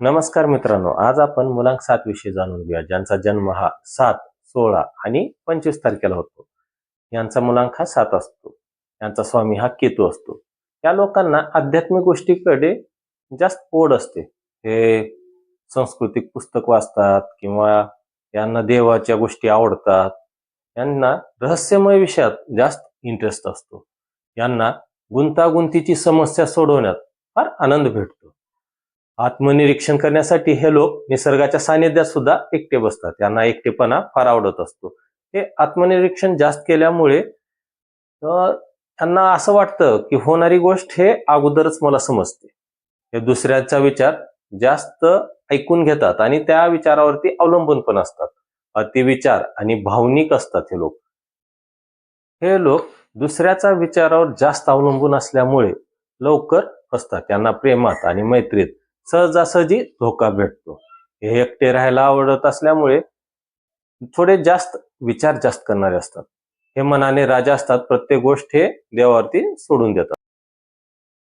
नमस्कार मित्रांनो, आज आपण मुलांक 7 विषयी जाणून घेऊया, ज्यांचा जन्म हा 7, 16 आणि 25 तारखेला होतो. यांचा मुलांक हा 7 असतो. यांचा स्वामी हा केतू असतो. या लोकांना आध्यात्मिक गोष्टीकडे जास्त ओढ असते. हे सांस्कृतिक पुस्तक वाचतात किंवा यांना देवाच्या गोष्टी आवडतात. यांना रहस्यमय विषयात जास्त इंटरेस्ट असतो. यांना गुंतागुंतीची समस्या सोडवण्यात फार आनंद भेटतो. आत्मनिरीक्षण करण्यासाठी हे लोक निसर्गाच्या सानिध्यात सुद्धा एकटे बसतात. यांना एकटेपणा फार आवडत असतो. हे आत्मनिरीक्षण जास्त केल्यामुळे त्यांना असं वाटतं की होणारी गोष्ट हे अगोदरच मला समजते. हे दुसऱ्याचा विचार जास्त ऐकून घेतात आणि त्या विचारावरती अवलंबून पण असतात. अतिविचार आणि भावनिक असतात हे लोक. हे लोक दुसऱ्याचा विचारावर जास्त अवलंबून असल्यामुळे लवकर फसतात. त्यांना प्रेमात आणि मैत्रीत सहजासहजी धोका भेटतो. हे एकटे राहायला आवडत असल्यामुळे थोडे जास्त विचार जास्त करणारे असतात. हे मनाने राजा असतात. प्रत्येक गोष्ट हे देवावरती सोडून देतात.